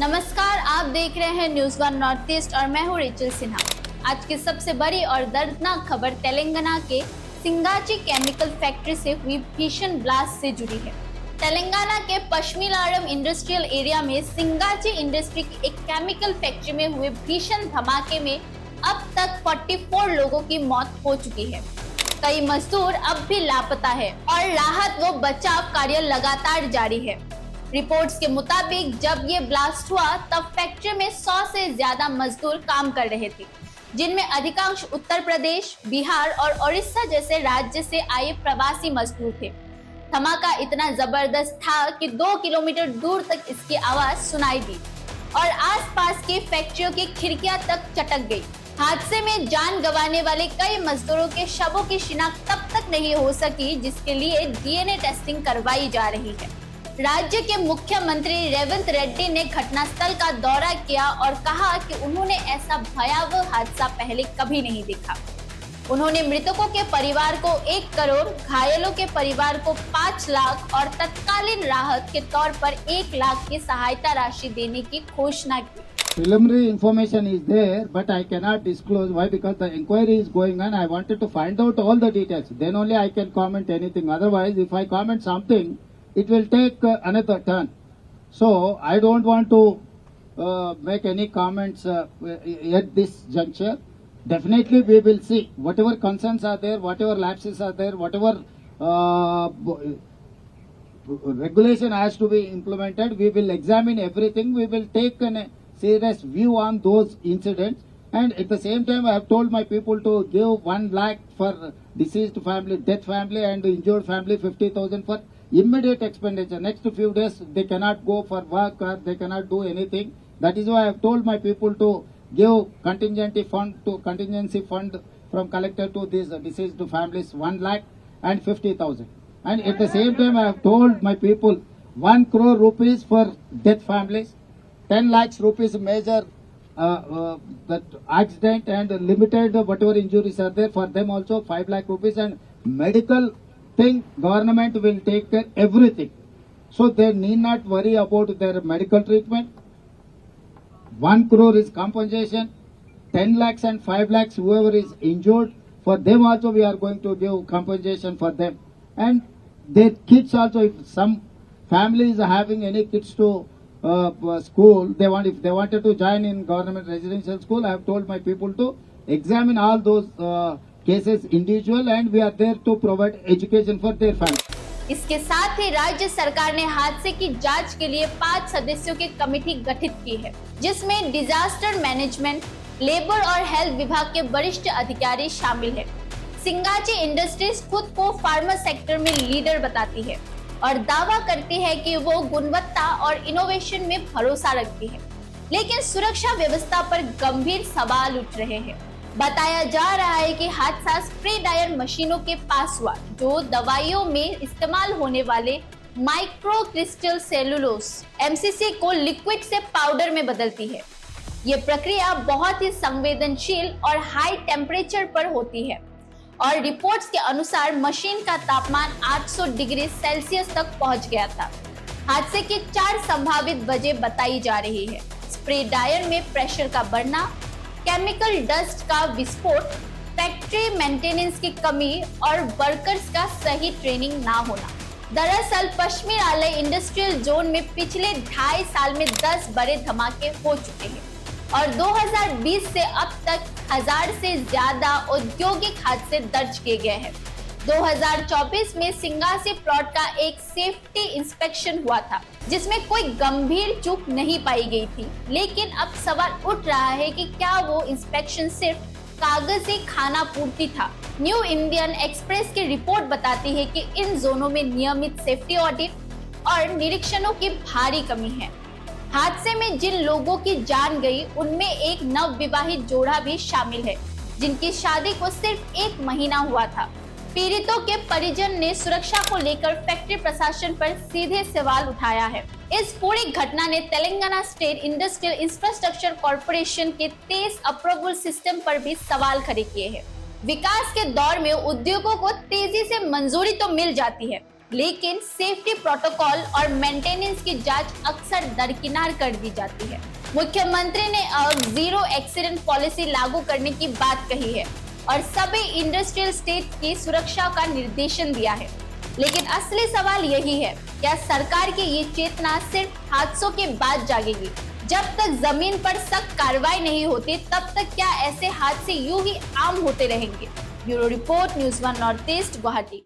नमस्कार, आप देख रहे हैं न्यूज़ वन नॉर्थ ईस्ट और मैं हूं रेचल सिन्हा। आज की सबसे बड़ी और दर्दनाक खबर तेलंगाना के सिंगाची केमिकल फैक्ट्री से हुई भीषण ब्लास्ट से जुड़ी है। तेलंगाना के पश्चिमीलाडम इंडस्ट्रियल एरिया में सिंगाची इंडस्ट्री की एक केमिकल फैक्ट्री में हुए भीषण धमाके में अब तक 44 लोगों की मौत हो चुकी है। कई मजदूर अब भी लापता है और राहत व बचाव कार्य लगातार जारी है। रिपोर्ट्स के मुताबिक जब ये ब्लास्ट हुआ तब फैक्ट्री में 100 से ज्यादा मजदूर काम कर रहे थे, जिनमें अधिकांश उत्तर प्रदेश, बिहार और उड़ीसा जैसे राज्य से आए प्रवासी मजदूर थे। धमाका इतना जबरदस्त था कि 2 किलोमीटर दूर तक इसकी आवाज सुनाई दी और आसपास की फैक्ट्रियों की खिड़कियां तक चटक गई। हादसे में जान गंवाने वाले कई मजदूरों के शवों की शिनाख्त तब तक नहीं हो सकी, जिसके लिए डीएनए टेस्टिंग करवाई जा रही है। राज्य के मुख्यमंत्री रेवंत रेड्डी ने घटनास्थल का दौरा किया और कहा कि उन्होंने ऐसा भयावह हादसा पहले कभी नहीं देखा। उन्होंने मृतकों के परिवार को 1 करोड़, घायलों के परिवार को 5 लाख और तत्कालीन राहत के तौर पर 1 लाख की सहायता राशि देने की घोषणा की। Preliminary information is there, but I cannot disclose. Why? Because the inquiry is going on. I wanted to find out all the details. Then only I can comment anything. Otherwise, if I comment something, it will take another turn. So I don't want to make any comments at this juncture. Definitely we will see whatever concerns are there, whatever lapses are there, whatever regulation has to be implemented. We will examine everything. We will take a serious view on those incidents. And at the same time, I have told my people to give 1 lakh for deceased family, death family and injured family, 50,000 for immediate expenditure. Next few days, they cannot go for work or they cannot do anything. That is why I have told my people to give contingency fund from collector to these deceased families 1 lakh and 50,000. And at the same time, I have told my people 1 crore rupees for death families, 10 lakhs rupees major that accident and limited whatever injuries are there for them also 5 lakh rupees, and medical thing government will take care everything, so they need not worry about their medical treatment. 1 crore is compensation, 10 lakhs and 5 lakhs whoever is injured, for them also we are going to give compensation for them. And their kids also, if some family is having any kids to school, if they wanted to join in government residential school, I have told my people to examine all those cases individual, and we are there to provide education for their family. इसके साथ ही राज्य सरकार ने हादसे की जांच के लिए 5 सदस्यों की कमेटी गठित की है, जिसमें डिजास्टर मैनेजमेंट, लेबर और हेल्थ विभाग के वरिष्ठ अधिकारी शामिल है। सिंगाची इंडस्ट्रीज खुद को फार्मा सेक्टर में लीडर बताती है और दावा करती है कि वो गुणवत्ता और इनोवेशन में भरोसा रखती है, लेकिन सुरक्षा व्यवस्था पर गंभीर सवाल उठ रहे हैं। बताया जा रहा है कि हादसा स्प्रे ड्रायर मशीनों के पास हुआ, जो दवाइयों में इस्तेमाल होने वाले माइक्रो क्रिस्टल सेलुलोस (MCC) को लिक्विड से पाउडर में बदलती है। ये प्रक्रिया बहुत ही संवेदनशील और हाई टेम्परेचर पर होती है और रिपोर्ट्स के अनुसार मशीन का तापमान 800 डिग्री सेल्सियस तक पहुंच गया था। हादसे की 4 संभावित वजह बताई जा रही है: स्प्रे ड्रायर में प्रेशर का बढ़ना, केमिकल डस्ट का विस्फोट, फैक्ट्री मेंटेनेंस की कमी और वर्कर्स का सही ट्रेनिंग ना होना। दरअसल पश्चिमी इंडस्ट्रियल जोन में पिछले 2.5 साल में 10 बड़े धमाके हो चुके हैं और 2020 से अब तक 1000 से ज्यादा औद्योगिक हादसे दर्ज किए गए हैं। 2024 में सिंगासी प्लॉट का एक सेफ्टी इंस्पेक्शन हुआ था, जिसमें कोई गंभीर चूक नहीं पाई गई थी, लेकिन अब सवाल उठ रहा है कि क्या वो इंस्पेक्शन सिर्फ कागजी खाना पूर्ति था। न्यू इंडियन एक्सप्रेस की रिपोर्ट बताती है कि इन जोनों में नियमित सेफ्टी ऑडिट और निरीक्षणों की भारी कमी है। हादसे में जिन लोगों की जान गई, उनमें एक नवविवाहित जोड़ा भी शामिल है, जिनकी शादी को सिर्फ 1 महीना हुआ था। पीड़ितों के परिजन ने सुरक्षा को लेकर फैक्ट्री प्रशासन पर सीधे सवाल उठाया है। इस पूरी घटना ने Telangana state industrial infrastructure corporation के 23 अप्रूवल सिस्टम पर भी सवाल खड़े किए हैं। विकास के दौर में उद्योगों को तेजी से मंजूरी तो मिल जाती है, लेकिन सेफ्टी प्रोटोकॉल और मेंटेनेंस की जांच अक्सर दरकिनार कर दी जाती है। मुख्यमंत्री ने अब जीरो एक्सीडेंट पॉलिसी लागू करने की बात कही है और सभी इंडस्ट्रियल स्टेट की सुरक्षा का निर्देशन दिया है। लेकिन असली सवाल यही है, क्या सरकार की ये चेतना सिर्फ हादसों के बाद जागेगी? जब तक जमीन पर सख्त कार्रवाई नहीं होती, तब तक क्या ऐसे हादसे यूं ही आम होते रहेंगे? Bureau report, news 1 north east, Guwahati.